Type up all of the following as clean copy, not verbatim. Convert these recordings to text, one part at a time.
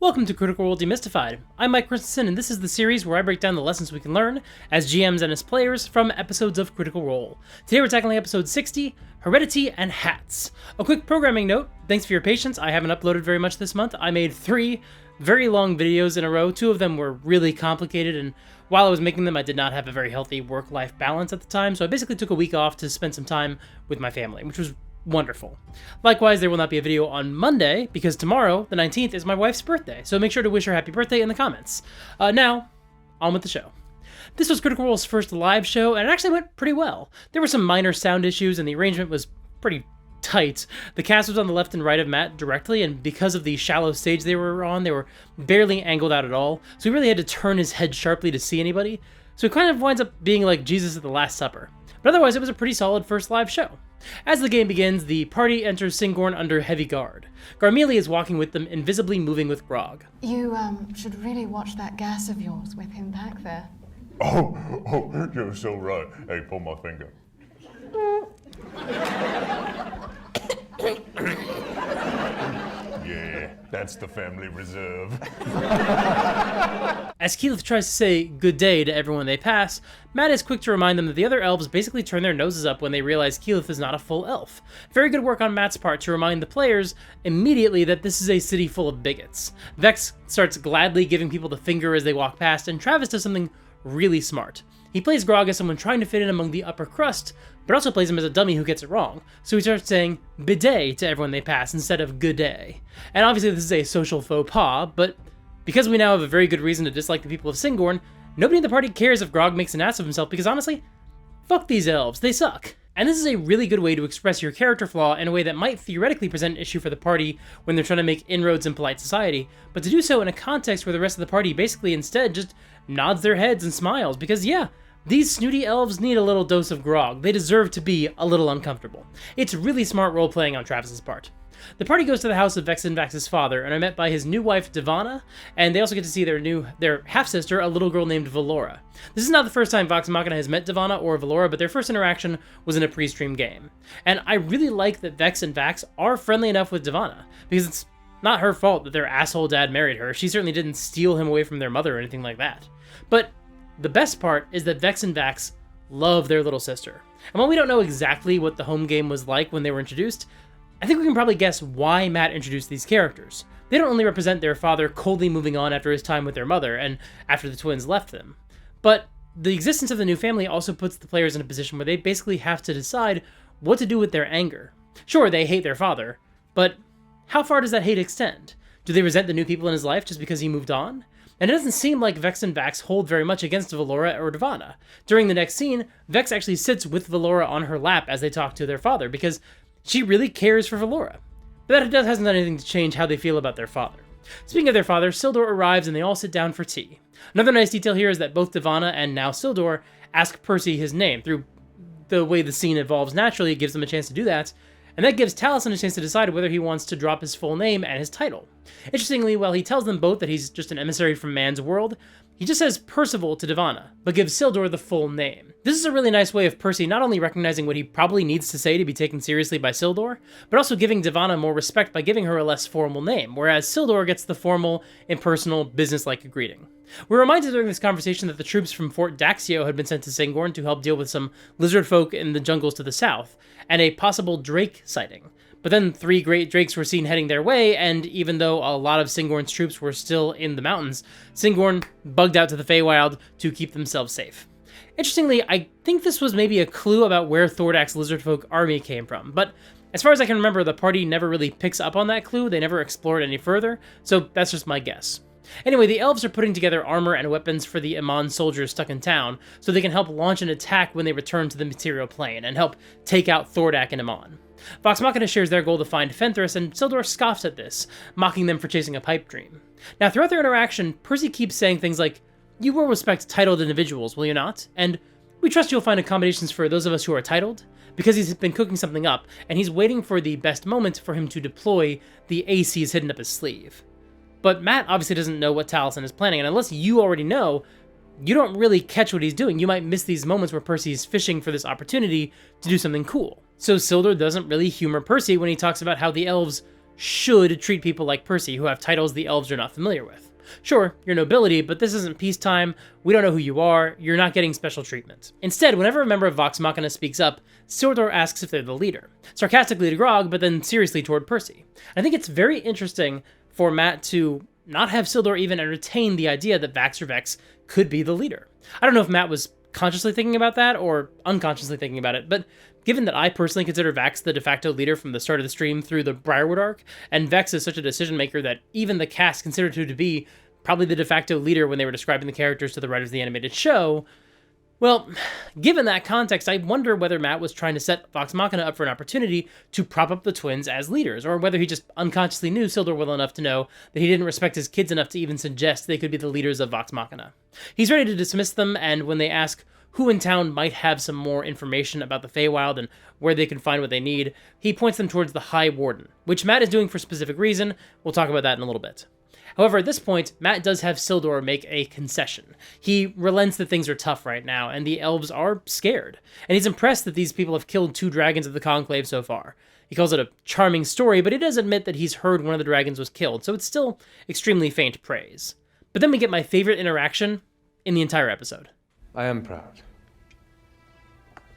Welcome to Critical Role Demystified. I'm Mike Christensen, and this is the series where I break down the lessons we can learn as GMs and as players from episodes of Critical Role. Today we're tackling episode 60, Heredity and Hats. A quick programming note, thanks for your patience, I haven't uploaded very much this month. I made 3 very long videos in a row. 2 of them were really complicated, and while I was making them I did not have a very healthy work-life balance at the time, so I basically took a week off to spend some time with my family, which was wonderful. Likewise, there will not be a video on Monday, because tomorrow, the 19th, is my wife's birthday, so make sure to wish her happy birthday in the comments. Now, on with the show. This was Critical Role's first live show, and it actually went pretty well. There were some minor sound issues, and the arrangement was pretty tight. The cast was on the left and right of Matt directly, and because of the shallow stage they were on, they were barely angled out at all, so he really had to turn his head sharply to see anybody, so it kind of winds up being like Jesus at the Last Supper. But otherwise, it was a pretty solid first live show. As the game begins, the party enters Singorn under heavy guard. Garmelie is walking with them, invisibly moving with Grog. You, should really watch that gas of yours with him back there. Oh, you're so right. Hey, pull my finger. Yeah, that's the family reserve. As Keyleth tries to say good day to everyone they pass, Matt is quick to remind them that the other elves basically turn their noses up when they realize Keyleth is not a full elf. Very good work on Matt's part to remind the players immediately that this is a city full of bigots. Vex starts gladly giving people the finger as they walk past, and Travis does something really smart. He plays Grog as someone trying to fit in among the upper crust, but also plays him as a dummy who gets it wrong, so he starts saying bidet to everyone they pass instead of good day. And obviously this is a social faux pas, but because we now have a very good reason to dislike the people of Singorn, nobody in the party cares if Grog makes an ass of himself because honestly, fuck these elves, they suck. And this is a really good way to express your character flaw in a way that might theoretically present an issue for the party when they're trying to make inroads in polite society, but to do so in a context where the rest of the party basically instead just nods their heads and smiles, because yeah, these snooty elves need a little dose of grog. They deserve to be a little uncomfortable. It's really smart role-playing on Travis's part. The party goes to the house of Vex and Vax's father and are met by his new wife, Devana, and they also get to see their half-sister, a little girl named Valora. This is not the first time Vox Machina has met Devana or Valora, but their first interaction was in a pre-stream game. And I really like that Vex and Vax are friendly enough with Devana, because it's not her fault that their asshole dad married her. She certainly didn't steal him away from their mother or anything like that. But the best part is that Vex and Vax love their little sister. And while we don't know exactly what the home game was like when they were introduced, I think we can probably guess why Matt introduced these characters. They don't only represent their father coldly moving on after his time with their mother and after the twins left them, but the existence of the new family also puts the players in a position where they basically have to decide what to do with their anger. Sure, they hate their father, but how far does that hate extend? Do they resent the new people in his life just because he moved on? And it doesn't seem like Vex and Vax hold very much against Valora or Devana. During the next scene, Vex actually sits with Valora on her lap as they talk to their father, because she really cares for Valora. But that hasn't done anything to change how they feel about their father. Speaking of their father, Sildor arrives and they all sit down for tea. Another nice detail here is that both Devana and now Sildor ask Percy his name. Through the way the scene evolves naturally, it gives them a chance to do that, and that gives Taliesin a chance to decide whether he wants to drop his full name and his title. Interestingly, while he tells them both that he's just an emissary from man's world, he just says Percival to Devana, but gives Sildor the full name. This is a really nice way of Percy not only recognizing what he probably needs to say to be taken seriously by Sildor, but also giving Devana more respect by giving her a less formal name, whereas Sildor gets the formal, impersonal, business-like greeting. We're reminded during this conversation that the troops from Fort Daxio had been sent to Singorn to help deal with some lizard folk in the jungles to the south, and a possible drake sighting. But then 3 great drakes were seen heading their way, and even though a lot of Singorn's troops were still in the mountains, Singorn bugged out to the Feywild to keep themselves safe. Interestingly, I think this was maybe a clue about where Thordak's lizardfolk army came from, but as far as I can remember, the party never really picks up on that clue. They never explored any further, so that's just my guess. Anyway, the elves are putting together armor and weapons for the Amon soldiers stuck in town, so they can help launch an attack when they return to the material plane, and help take out Thordak and Amon. Vox Machina shares their goal to find Fenthras, and Sildor scoffs at this, mocking them for chasing a pipe dream. Now, throughout their interaction, Percy keeps saying things like, "You will respect titled individuals, will you not?" And "We trust you'll find accommodations for those of us who are titled," because he's been cooking something up, and he's waiting for the best moment for him to deploy the ACs hidden up his sleeve. But Matt obviously doesn't know what Taliesin is planning, and unless you already know, you don't really catch what he's doing. You might miss these moments where Percy's fishing for this opportunity to do something cool. So Sildor doesn't really humor Percy when he talks about how the elves should treat people like Percy, who have titles the elves are not familiar with. Sure, you're nobility, but this isn't peacetime, we don't know who you are, you're not getting special treatment. Instead, whenever a member of Vox Machina speaks up, Sildor asks if they're the leader, sarcastically to Grog, but then seriously toward Percy. I think it's very interesting for Matt to not have Sildor even entertain the idea that Vax or Vex could be the leader. I don't know if Matt was consciously thinking about that or unconsciously thinking about it, but given that I personally consider Vax the de facto leader from the start of the stream through the Briarwood arc, and Vex is such a decision maker that even the cast considered him to be probably the de facto leader when they were describing the characters to the writers of the animated show, well, given that context, I wonder whether Matt was trying to set Vox Machina up for an opportunity to prop up the twins as leaders, or whether he just unconsciously knew Sildor well enough to know that he didn't respect his kids enough to even suggest they could be the leaders of Vox Machina. He's ready to dismiss them, and when they ask who in town might have some more information about the Feywild and where they can find what they need, he points them towards the High Warden, which Matt is doing for a specific reason. We'll talk about that in a little bit. However, at this point, Matt does have Sildor make a concession. He relents that things are tough right now, and the elves are scared. And he's impressed that these people have killed 2 dragons of the Conclave so far. He calls it a charming story, but he does admit that he's heard one of the dragons was killed, so it's still extremely faint praise. But then we get my favorite interaction in the entire episode. I am proud.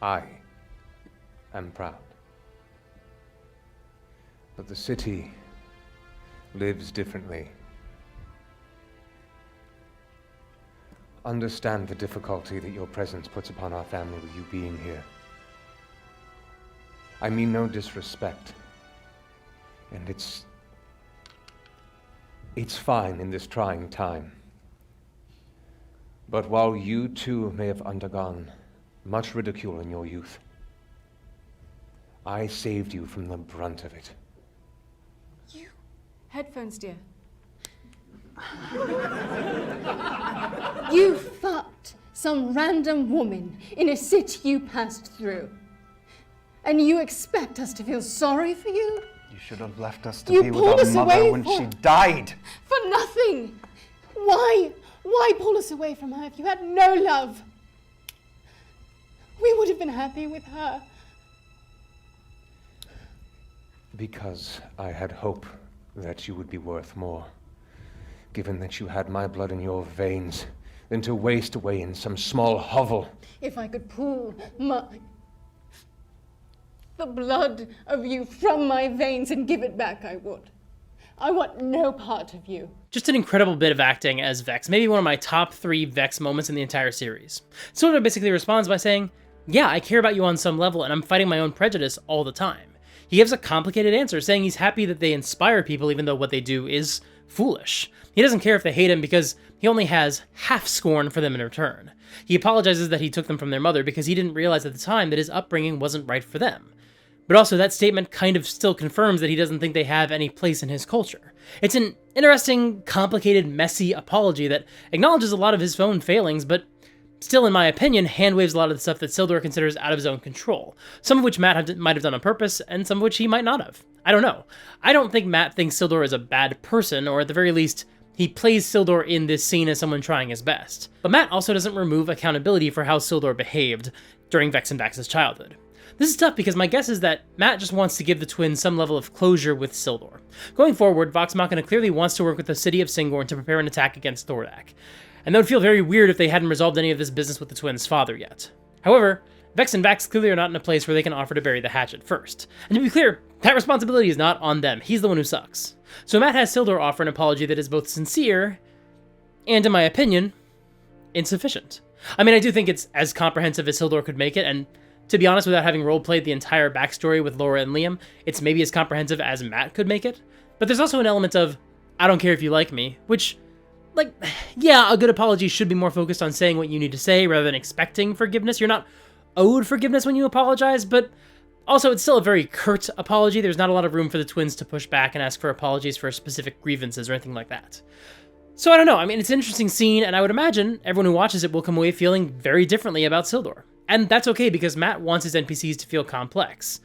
I am proud. But the city lives differently. Understand the difficulty that your presence puts upon our family with you being here. I mean no disrespect. And it's fine in this trying time. But while you too may have undergone much ridicule in your youth, I saved you from the brunt of it. You... Headphones, dear. You fucked some random woman in a city you passed through. And you expect us to feel sorry for you? You should have left us to You be with pulled our us mother away when for- she died. For nothing! Why pull us away from her if you had no love? We would have been happy with her. Because I had hope that you would be worth more, given that you had my blood in your veins, than to waste away in some small hovel. If I could pull the blood of you from my veins and give it back, I would. I want no part of you. Just an incredible bit of acting as Vex, maybe one of my top 3 Vex moments in the entire series. Sildor basically responds by saying, yeah, I care about you on some level, and I'm fighting my own prejudice all the time. He gives a complicated answer, saying he's happy that they inspire people even though what they do is foolish. He doesn't care if they hate him because he only has half scorn for them in return. He apologizes that he took them from their mother because he didn't realize at the time that his upbringing wasn't right for them. But also that statement kind of still confirms that he doesn't think they have any place in his culture. It's an interesting, complicated, messy apology that acknowledges a lot of his own failings, but still, in my opinion, handwaves a lot of the stuff that Sildor considers out of his own control, some of which Matt might have done on purpose, and some of which he might not have. I don't know. I don't think Matt thinks Sildor is a bad person, or at the very least, he plays Sildor in this scene as someone trying his best. But Matt also doesn't remove accountability for how Sildor behaved during Vex and Vax's childhood. This is tough because my guess is that Matt just wants to give the twins some level of closure with Sildor. Going forward, Vox Machina clearly wants to work with the city of Singorn to prepare an attack against Thordak. And that would feel very weird if they hadn't resolved any of this business with the twins' father yet. However, Vex and Vax clearly are not in a place where they can offer to bury the hatchet first. And to be clear, that responsibility is not on them. He's the one who sucks. So Matt has Sildor offer an apology that is both sincere and, in my opinion, insufficient. I mean, I do think it's as comprehensive as Sildor could make it, and to be honest, without having roleplayed the entire backstory with Laura and Liam, it's maybe as comprehensive as Matt could make it. But there's also an element of, I don't care if you like me, which, like, yeah, a good apology should be more focused on saying what you need to say rather than expecting forgiveness. You're not owed forgiveness when you apologize, but also it's still a very curt apology. There's not a lot of room for the twins to push back and ask for apologies for specific grievances or anything like that. So I don't know, I mean, it's an interesting scene, and I would imagine everyone who watches it will come away feeling very differently about Sildor. And that's okay, because Matt wants his NPCs to feel complex.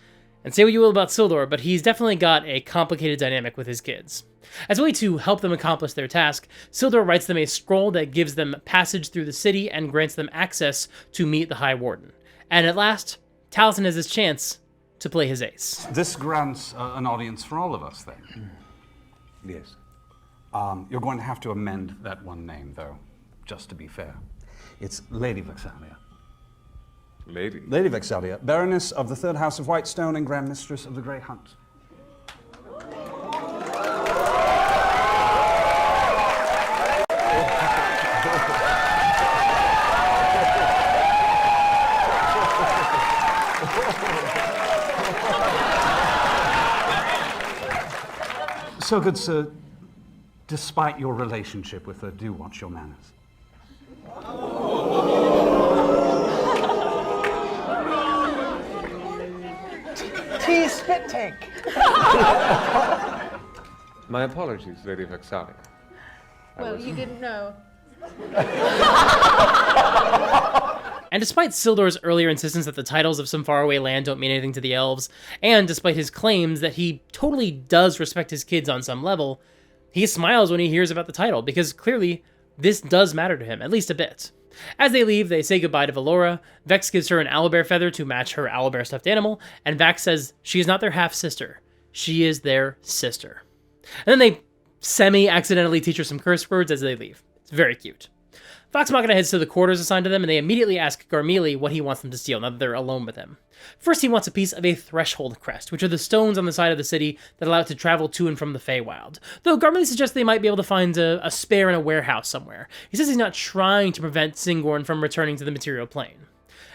And say what you will about Sildor, but he's definitely got a complicated dynamic with his kids. As a way to help them accomplish their task, Sildor writes them a scroll that gives them passage through the city and grants them access to meet the High Warden. And at last, Taliesin has his chance to play his ace. This grants an audience for all of us, then. Yes. You're going to have to amend that one name, though, just to be fair. It's Lady Vexalia. Lady. Lady Vexalia, Baroness of the Third House of Whitestone and Grand Mistress of the Grey Hunt. So good, sir. Despite your relationship with her, do watch your manners. Tea spit take. My apologies, Lady Vexalia. Well, you didn't know. And despite Sildur's earlier insistence that the titles of some faraway land don't mean anything to the elves, and despite his claims that he totally does respect his kids on some level, he smiles when he hears about the title, because clearly this does matter to him, at least a bit. As they leave, they say goodbye to Valora. Vex gives her an owlbear feather to match her owlbear stuffed animal, and Vax says she is not their half-sister. She is their sister. And then they semi-accidentally teach her some curse words as they leave. It's very cute. Vox Machina heads to the quarters assigned to them, and they immediately ask Garmelie what he wants them to steal now that they're alone with him. First, he wants a piece of a threshold crest, which are the stones on the side of the city that allow it to travel to and from the Feywild. Though Garmelie suggests they might be able to find a spare in a warehouse somewhere. He says he's not trying to prevent Singorn from returning to the material plane.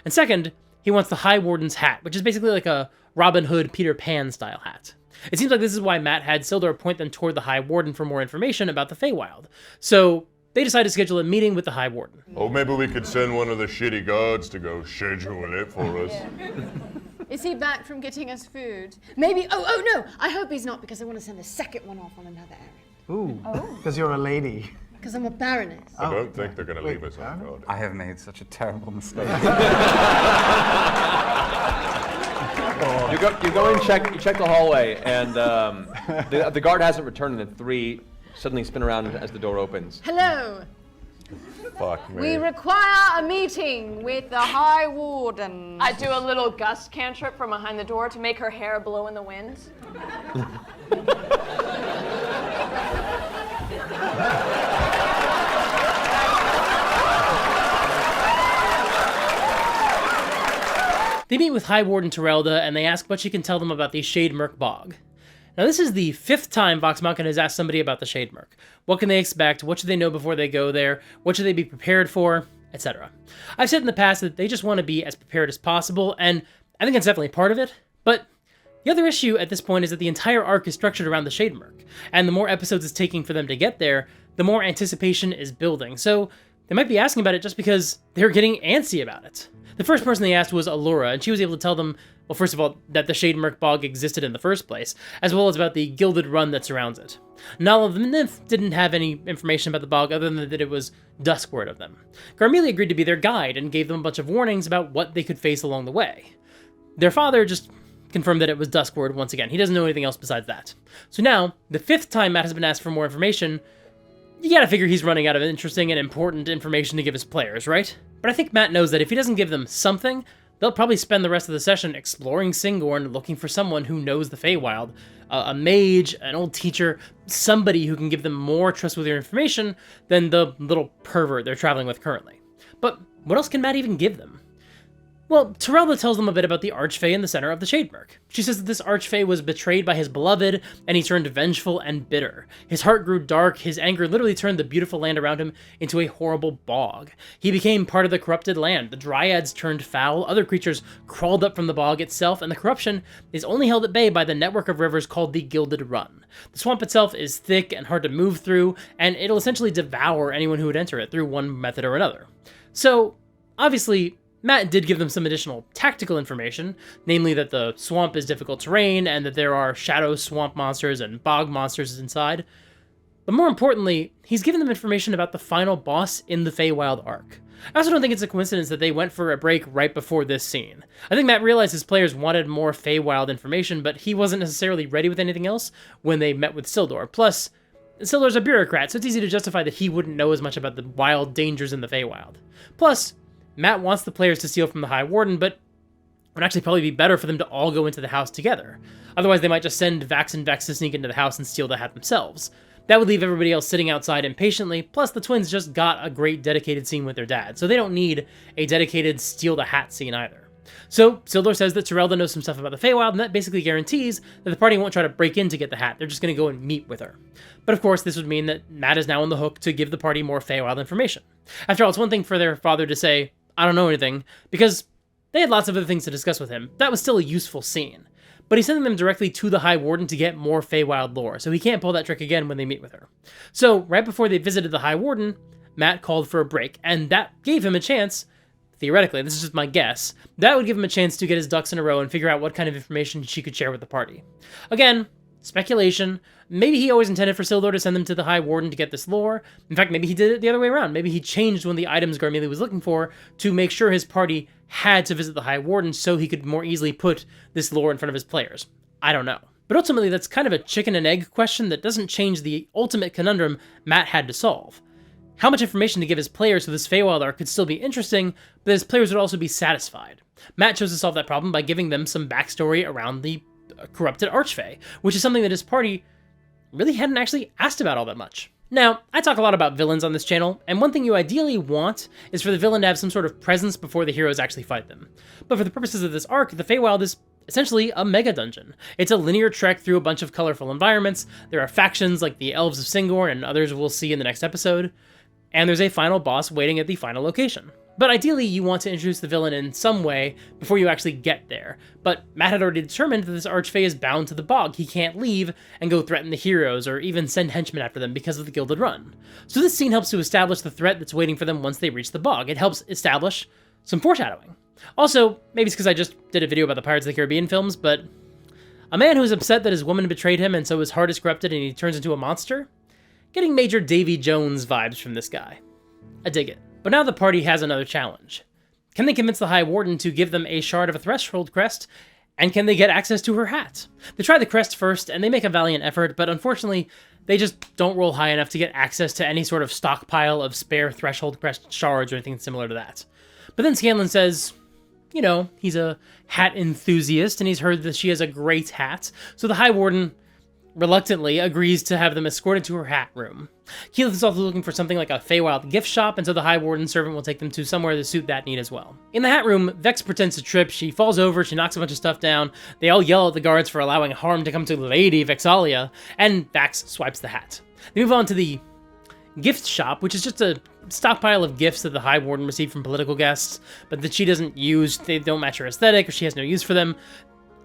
And second, he wants the High Warden's hat, which is basically like a Robin Hood, Peter Pan style hat. It seems like this is why Matt had Sildar point them toward the High Warden for more information about the Feywild. So they decide to schedule a meeting with the High Warden. Oh, maybe we could send one of the shitty guards to go schedule it for us. Is he back from getting us food? Maybe. Oh no! I hope he's not, because I want to send the second one off on another errand. Ooh, because you're a lady. Because I'm a baroness. I don't think they're going to leave us on guard. I have made such a terrible mistake. You go and check the hallway, and the guard hasn't returned, and the three suddenly spin around as the door opens. Hello. Fuck me. We require a meeting with the High Warden. I do a little gust cantrip from behind the door to make her hair blow in the wind. They meet with High Warden Terelda, and they ask what she can tell them about the Shade Murk Bog. Now, this is the 5th time Vox Machina has asked somebody about the Shade Murk. What can they expect? What should they know before they go there? What should they be prepared for? Etc. I've said in the past that they just want to be as prepared as possible, and I think that's definitely part of it, but the other issue at this point is that the entire arc is structured around the Shade Murk, and the more episodes it's taking for them to get there, the more anticipation is building, so they might be asking about it just because they're getting antsy about it. The first person they asked was Allura, and she was able to tell them, well, first of all, that the Shade Murk Bog existed in the first place, as well as about the gilded run that surrounds it. None of them didn't have any information about the bog other than that it was duskward of them. Garmelie agreed to be their guide and gave them a bunch of warnings about what they could face along the way. Their father just confirmed that it was duskward once again. He doesn't know anything else besides that. So now, the 5th time Matt has been asked for more information, you gotta figure he's running out of interesting and important information to give his players, right? But I think Matt knows that if he doesn't give them something, they'll probably spend the rest of the session exploring Singorn, looking for someone who knows the Feywild, a mage, an old teacher, somebody who can give them more trustworthy information than the little pervert they're traveling with currently. But what else can Matt even give them? Well, Terelda tells them a bit about the Archfey in the center of the Shade Murk. She says that this Archfey was betrayed by his beloved, and he turned vengeful and bitter. His heart grew dark, his anger literally turned the beautiful land around him into a horrible bog. He became part of the corrupted land, the dryads turned foul, other creatures crawled up from the bog itself, and the corruption is only held at bay by the network of rivers called the Gilded Run. The swamp itself is thick and hard to move through, and it'll essentially devour anyone who would enter it through one method or another. So, obviously, Matt did give them some additional tactical information, namely that the swamp is difficult terrain and that there are shadow swamp monsters and bog monsters inside. But more importantly, he's given them information about the final boss in the Feywild arc. I also don't think it's a coincidence that they went for a break right before this scene. I think Matt realized his players wanted more Feywild information, but he wasn't necessarily ready with anything else when they met with Sildar. Plus, Sildar's a bureaucrat, so it's easy to justify that he wouldn't know as much about the wild dangers in the Feywild. Plus, Matt wants the players to steal from the High Warden, but would actually probably be better for them to all go into the house together. Otherwise, they might just send Vax and Vex to sneak into the house and steal the hat themselves. That would leave everybody else sitting outside impatiently, plus the twins just got a great dedicated scene with their dad, so they don't need a dedicated steal the hat scene either. So, Sildor says that Terelda knows some stuff about the Feywild, and that basically guarantees that the party won't try to break in to get the hat, they're just going to go and meet with her. But of course, this would mean that Matt is now on the hook to give the party more Feywild information. After all, it's one thing for their father to say, I don't know anything, because they had lots of other things to discuss with him. That was still a useful scene. But he's sending them directly to the High Warden to get more Feywild lore, so he can't pull that trick again when they meet with her. So, right before they visited the High Warden, Matt called for a break, and that gave him a chance, theoretically, this is just my guess, that would give him a chance to get his ducks in a row and figure out what kind of information she could share with the party. Again, speculation. Maybe he always intended for Sildor to send them to the High Warden to get this lore. In fact, maybe he did it the other way around. Maybe he changed one of the items Garmelie was looking for to make sure his party had to visit the High Warden so he could more easily put this lore in front of his players. I don't know. But ultimately, that's kind of a chicken and egg question that doesn't change the ultimate conundrum Matt had to solve. How much information to give his players so this Feywild arc could still be interesting, but his players would also be satisfied. Matt chose to solve that problem by giving them some backstory around the corrupted Archfey, which is something that his party really hadn't actually asked about all that much. Now, I talk a lot about villains on this channel, and one thing you ideally want is for the villain to have some sort of presence before the heroes actually fight them. But for the purposes of this arc, the Feywild is essentially a mega dungeon. It's a linear trek through a bunch of colorful environments, there are factions like the Elves of Singorn and others we'll see in the next episode, and there's a final boss waiting at the final location. But ideally, you want to introduce the villain in some way before you actually get there. But Matt had already determined that this Archfey is bound to the bog. He can't leave and go threaten the heroes or even send henchmen after them because of the Gilded Run. So this scene helps to establish the threat that's waiting for them once they reach the bog. It helps establish some foreshadowing. Also, maybe it's because I just did a video about the Pirates of the Caribbean films, but a man who's upset that his woman betrayed him and so his heart is corrupted and he turns into a monster? Getting Major Davy Jones vibes from this guy. I dig it. But now the party has another challenge. Can they convince the High Warden to give them a shard of a threshold crest, and can they get access to her hat? They try the crest first, and they make a valiant effort, but unfortunately, they just don't roll high enough to get access to any sort of stockpile of spare threshold crest shards or anything similar to that. But then Scanlan says, you know, he's a hat enthusiast, and he's heard that she has a great hat, so the High Warden reluctantly agrees to have them escorted to her hat room. Keyleth is also looking for something like a Feywild gift shop, and so the High Warden's servant will take them to somewhere to suit that need as well. In the hat room, Vex pretends to trip, she falls over, she knocks a bunch of stuff down, they all yell at the guards for allowing harm to come to Lady Vexalia, and Vax swipes the hat. They move on to the gift shop, which is just a stockpile of gifts that the High Warden received from political guests, but that she doesn't use, they don't match her aesthetic, or she has no use for them.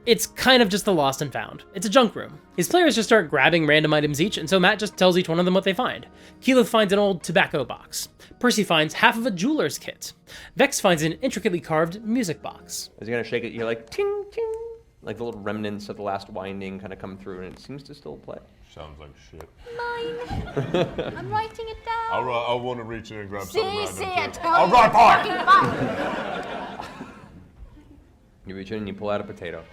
It's kind of just the lost and found. It's a junk room. His players just start grabbing random items each, and so Matt just tells each one of them what they find. Keyleth finds an old tobacco box. Percy finds half of a jeweler's kit. Vex finds an intricately carved music box. As you're gonna shake it, you're like, ting, ting. Like the little remnants of the last winding kind of come through, and it seems to still play. Sounds like shit. Mine. I'm writing it down. I want to reach in and grab something random See, too. I tell All you, right, it's boy. fucking fine. You reach in and you pull out a potato.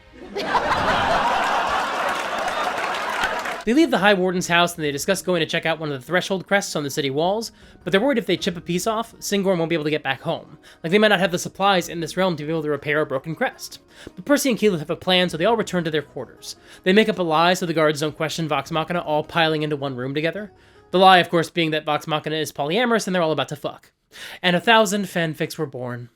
They leave the High Warden's house and they discuss going to check out one of the threshold crests on the city walls, but they're worried if they chip a piece off, Singorn won't be able to get back home. Like, they might not have the supplies in this realm to be able to repair a broken crest. But Percy and Keyleth have a plan, so they all return to their quarters. They make up a lie so the guards don't question Vox Machina all piling into one room together. The lie, of course, being that Vox Machina is polyamorous and they're all about to fuck. And 1,000 fanfics were born.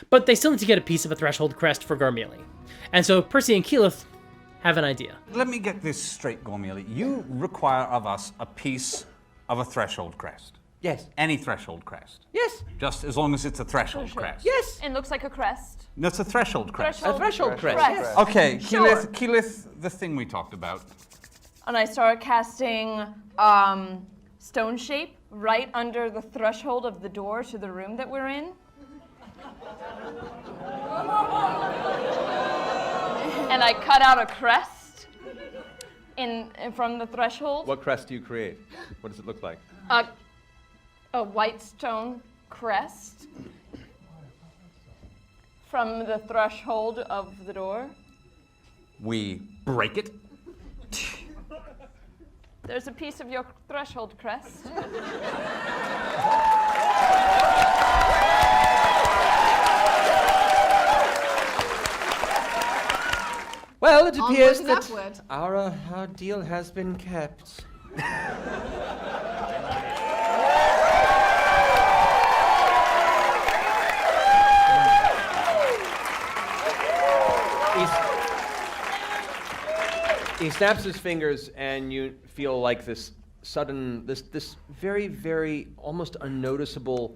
But they still need to get a piece of a threshold crest for Garmelie. And so Percy and Keyleth have an idea. Let me get this straight, Garmelie. You require of us a piece of a threshold crest. Yes. Any threshold crest. Yes. Just as long as it's a threshold crest. Yes. It looks like a crest. That's a threshold crest. A threshold crest. Yes. Okay, Sure. Keyleth, the thing we talked about. And I start casting stone shape right under the threshold of the door to the room that we're in. And I cut out a crest in from the threshold. What crest do you create? What does it look like? A white stone crest from the threshold of the door. We break it. There's a piece of your threshold crest. Well, it appears Onward and that upward. our deal has been kept. He snaps his fingers, and you feel like this sudden, this very, very almost unnoticeable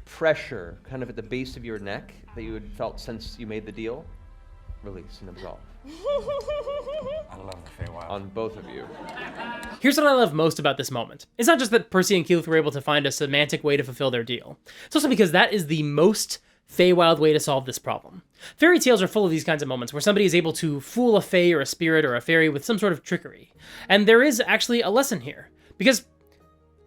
pressure kind of at the base of your neck that you had felt since you made the deal. Release and absolve. I love the Feywild. On both of you. Here's what I love most about this moment. It's not just that Percy and Keyleth were able to find a semantic way to fulfill their deal. It's also because that is the most Feywild way to solve this problem. Fairy tales are full of these kinds of moments where somebody is able to fool a fae or a spirit or a fairy with some sort of trickery. And there is actually a lesson here. Because,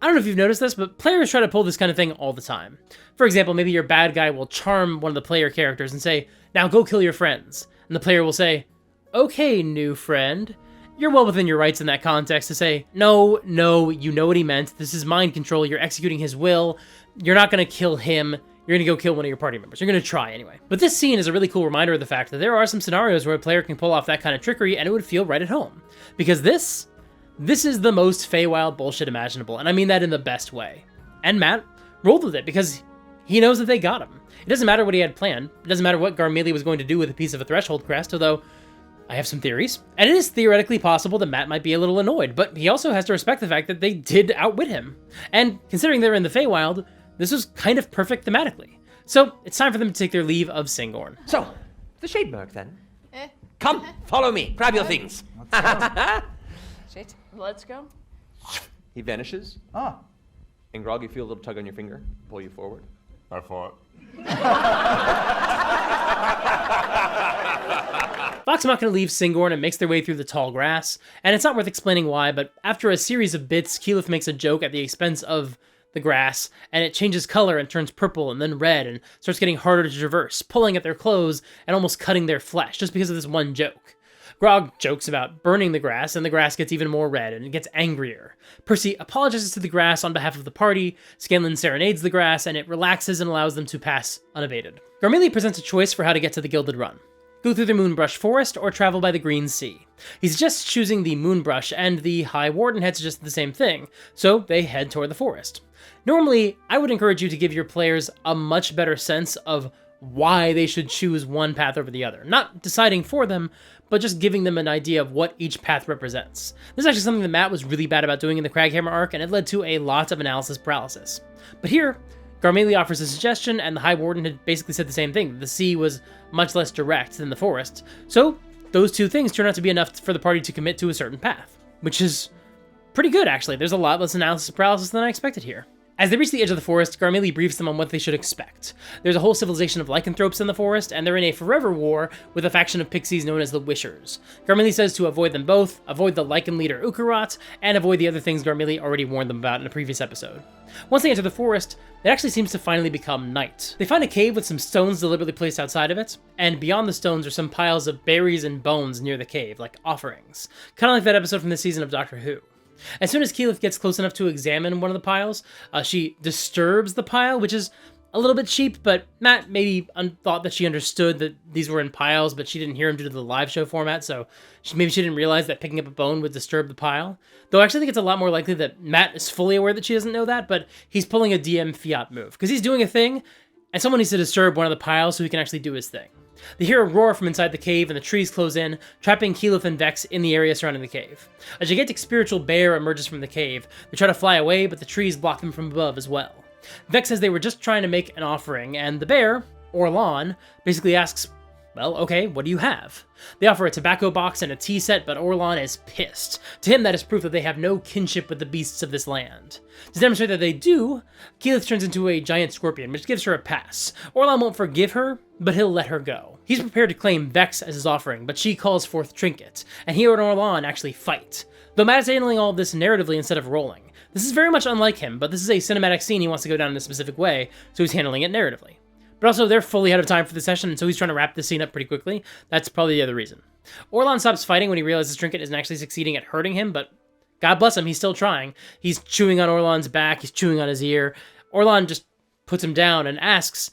I don't know if you've noticed this, but players try to pull this kind of thing all the time. For example, maybe your bad guy will charm one of the player characters and say, "Now go kill your friends." And the player will say, "Okay, new friend." You're well within your rights in that context to say, no, you know what he meant. This is mind control. You're executing his will. You're not going to kill him. You're going to go kill one of your party members. You're going to try anyway. But this scene is a really cool reminder of the fact that there are some scenarios where a player can pull off that kind of trickery and it would feel right at home. Because this is the most Feywild bullshit imaginable, and I mean that in the best way. And Matt rolled with it because he knows that they got him. It doesn't matter what he had planned. It doesn't matter what Garmelie was going to do with a piece of a threshold crest, although I have some theories. And it is theoretically possible that Matt might be a little annoyed, but he also has to respect the fact that they did outwit him. And considering they're in the Feywild, this was kind of perfect thematically. So it's time for them to take their leave of Singorn. So, the shade mark then. Come, follow me. Grab your things. Shit. Let's go. He vanishes. Ah. And Grog, you feel a little tug on your finger, pull you forward. I fought. Vox Machina leaves Singorn and makes their way through the tall grass, and it's not worth explaining why, but after a series of bits, Keyleth makes a joke at the expense of the grass, and it changes color and turns purple and then red and starts getting harder to traverse, pulling at their clothes and almost cutting their flesh just because of this one joke. Grog jokes about burning the grass, and the grass gets even more red, and it gets angrier. Percy apologizes to the grass on behalf of the party, Scanlan serenades the grass, and it relaxes and allows them to pass unabated. Garmelie presents a choice for how to get to the Gilded Run. Go through the Moonbrush Forest or travel by the Green Sea. He suggests choosing the Moonbrush, and the High Warden had suggested the same thing, so they head toward the forest. Normally, I would encourage you to give your players a much better sense of why they should choose one path over the other. Not deciding for them, but just giving them an idea of what each path represents. This is actually something that Matt was really bad about doing in the Craghammer arc, and it led to a lot of analysis paralysis. But here, Garmelie offers a suggestion, and the High Warden had basically said the same thing. The sea was much less direct than the forest. So, those two things turn out to be enough for the party to commit to a certain path, which is pretty good, actually. There's a lot less analysis paralysis than I expected here. As they reach the edge of the forest, Garmelie briefs them on what they should expect. There's a whole civilization of lycanthropes in the forest, and they're in a forever war with a faction of pixies known as the Wishers. Garmelie says to avoid them both, avoid the lycan leader Ukarot, and avoid the other things Garmelie already warned them about in a previous episode. Once they enter the forest, it actually seems to finally become night. They find a cave with some stones deliberately placed outside of it, and beyond the stones are some piles of berries and bones near the cave, like offerings. Kind of like that episode from this season of Doctor Who. As soon as Keyleth gets close enough to examine one of the piles, she disturbs the pile, which is a little bit cheap, but Matt maybe thought that she understood that these were in piles, but she didn't hear him due to the live show format, so maybe she didn't realize that picking up a bone would disturb the pile. Though I actually think it's a lot more likely that Matt is fully aware that she doesn't know that, but he's pulling a DM fiat move, because he's doing a thing, and someone needs to disturb one of the piles so he can actually do his thing. They hear a roar from inside the cave, and the trees close in, trapping Keyleth and Vex in the area surrounding the cave. A gigantic spiritual bear emerges from the cave. They try to fly away, but the trees block them from above as well. Vex says they were just trying to make an offering, and the bear, Orlan, basically asks, well, okay, what do you have? They offer a tobacco box and a tea set, but Orlan is pissed. To him, that is proof that they have no kinship with the beasts of this land. To demonstrate that they do, Keyleth turns into a giant scorpion, which gives her a pass. Orlan won't forgive her, but he'll let her go. He's prepared to claim Vex as his offering, but she calls forth Trinket, and he and Orlan actually fight. Though Matt is handling all of this narratively instead of rolling. This is very much unlike him, but this is a cinematic scene he wants to go down in a specific way, so he's handling it narratively. But also, they're fully out of time for the session, and so he's trying to wrap this scene up pretty quickly. That's probably the other reason. Orlan stops fighting when he realizes Trinket isn't actually succeeding at hurting him, but God bless him, he's still trying. He's chewing on Orlan's back, he's chewing on his ear. Orlan just puts him down and asks,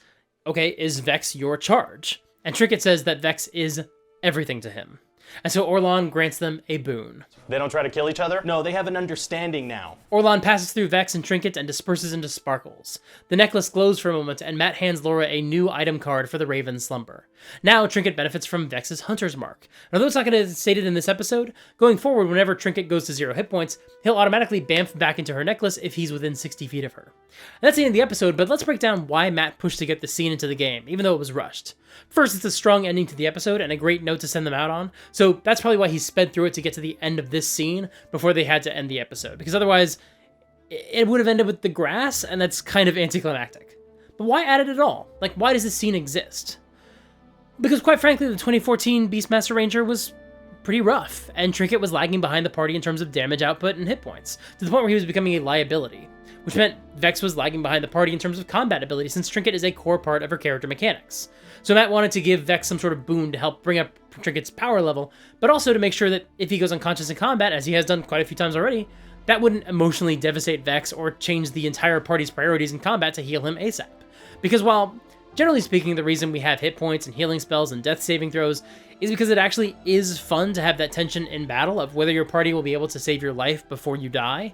okay, is Vex your charge? And Trinket says that Vex is everything to him. And so Orlan grants them a boon. They don't try to kill each other? No, they have an understanding now. Orlan passes through Vex and Trinket and disperses into sparkles. The necklace glows for a moment, and Matt hands Laura a new item card for the Raven's Slumber. Now, Trinket benefits from Vex's Hunter's Mark. And although it's not going to be stated in this episode, going forward, whenever Trinket goes to 0 hit points, he'll automatically bamf back into her necklace if he's within 60 feet of her. And that's the end of the episode, but let's break down why Matt pushed to get the scene into the game, even though it was rushed. First, it's a strong ending to the episode and a great note to send them out on, so that's probably why he sped through it to get to the end of this scene before they had to end the episode, because otherwise it would have ended with the grass, and that's kind of anticlimactic. But why add it at all? Like, why does this scene exist? Because quite frankly, the 2014 Beastmaster Ranger was pretty rough, and Trinket was lagging behind the party in terms of damage output and hit points, to the point where he was becoming a liability, which meant Vex was lagging behind the party in terms of combat ability, since Trinket is a core part of her character mechanics. So Matt wanted to give Vex some sort of boon to help bring up Trinket's power level, but also to make sure that if he goes unconscious in combat, as he has done quite a few times already, that wouldn't emotionally devastate Vex or change the entire party's priorities in combat to heal him ASAP. Because while, generally speaking, the reason we have hit points and healing spells and death saving throws is because it actually is fun to have that tension in battle of whether your party will be able to save your life before you die.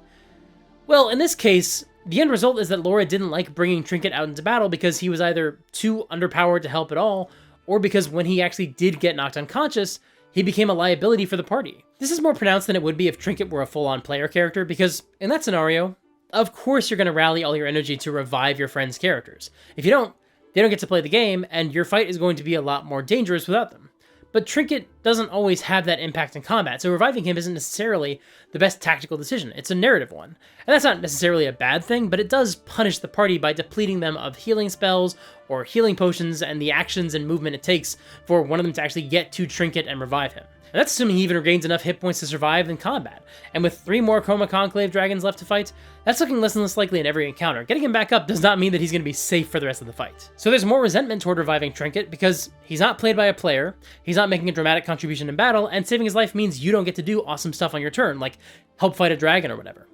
Well, in this case, the end result is that Laura didn't like bringing Trinket out into battle because he was either too underpowered to help at all, or because when he actually did get knocked unconscious, he became a liability for the party. This is more pronounced than it would be if Trinket were a full-on player character, because in that scenario, of course you're going to rally all your energy to revive your friends' characters. If you don't, they don't get to play the game, and your fight is going to be a lot more dangerous without them. But Trinket doesn't always have that impact in combat, so reviving him isn't necessarily the best tactical decision. It's a narrative one. And that's not necessarily a bad thing, but it does punish the party by depleting them of healing spells or healing potions and the actions and movement it takes for one of them to actually get to Trinket and revive him. And that's assuming he even regains enough hit points to survive in combat. And with 3 more Chroma Conclave dragons left to fight, that's looking less and less likely in every encounter. Getting him back up does not mean that he's going to be safe for the rest of the fight. So there's more resentment toward reviving Trinket because he's not played by a player, he's not making a dramatic contribution in battle, and saving his life means you don't get to do awesome stuff on your turn, like help fight a dragon or whatever.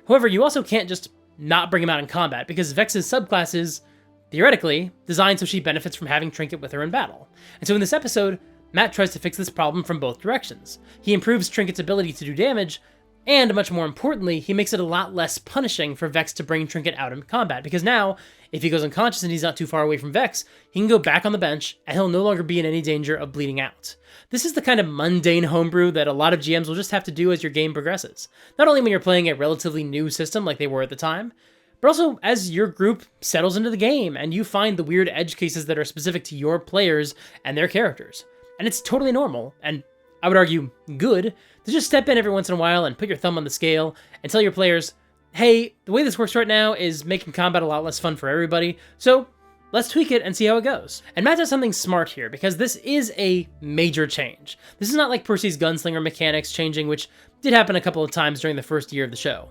However, you also can't just not bring him out in combat, because Vex's subclass is, theoretically, designed so she benefits from having Trinket with her in battle. And so in this episode, Matt tries to fix this problem from both directions. He improves Trinket's ability to do damage, and much more importantly, he makes it a lot less punishing for Vex to bring Trinket out in combat, because now, if he goes unconscious and he's not too far away from Vex, he can go back on the bench, and he'll no longer be in any danger of bleeding out. This is the kind of mundane homebrew that a lot of GMs will just have to do as your game progresses. Not only when you're playing a relatively new system like they were at the time, but also as your group settles into the game, and you find the weird edge cases that are specific to your players and their characters. And it's totally normal, and I would argue good, to just step in every once in a while and put your thumb on the scale and tell your players, hey, the way this works right now is making combat a lot less fun for everybody, so let's tweak it and see how it goes. And Matt does something smart here, because this is a major change. This is not like Percy's gunslinger mechanics changing, which did happen a couple of times during the first year of the show.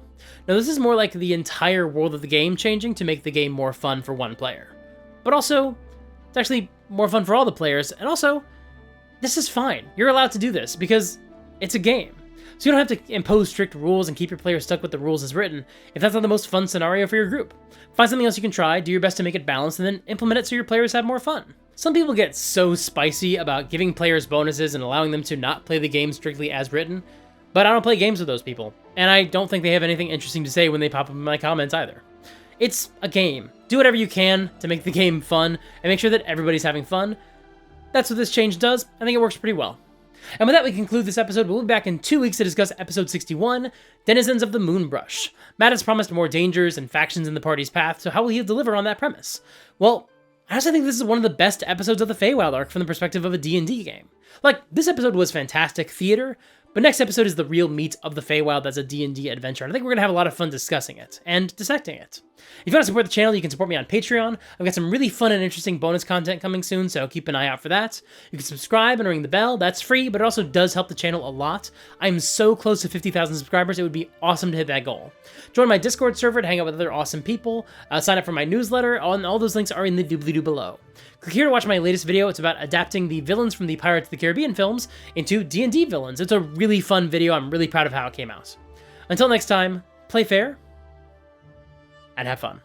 No, this is more like the entire world of the game changing to make the game more fun for one player. But also, it's actually more fun for all the players, and also, this is fine. You're allowed to do this because it's a game. So you don't have to impose strict rules and keep your players stuck with the rules as written if that's not the most fun scenario for your group. Find something else you can try, do your best to make it balanced, and then implement it so your players have more fun. Some people get so spicy about giving players bonuses and allowing them to not play the game strictly as written, but I don't play games with those people, and I don't think they have anything interesting to say when they pop up in my comments either. It's a game. Do whatever you can to make the game fun and make sure that everybody's having fun. That's what this change does. I think it works pretty well. And with that, we conclude this episode. We'll be back in 2 weeks to discuss episode 61, Denizens of the Moonbrush. Matt has promised more dangers and factions in the party's path, so how will he deliver on that premise? Well, I also think this is one of the best episodes of the Feywild arc from the perspective of a D&D game. Like, this episode was fantastic theater, but next episode is the real meat of the Feywild as a D&D adventure, and I think we're going to have a lot of fun discussing it, and dissecting it. If you want to support the channel, you can support me on Patreon. I've got some really fun and interesting bonus content coming soon, so keep an eye out for that. You can subscribe and ring the bell. That's free, but it also does help the channel a lot. I'm so close to 50,000 subscribers, it would be awesome to hit that goal. Join my Discord server to hang out with other awesome people. Sign up for my newsletter, and all those links are in the doobly-doo below. Click here to watch my latest video. It's about adapting the villains from the Pirates of the Caribbean films into D&D villains. It's a really fun video. I'm really proud of how it came out. Until next time, play fair and have fun.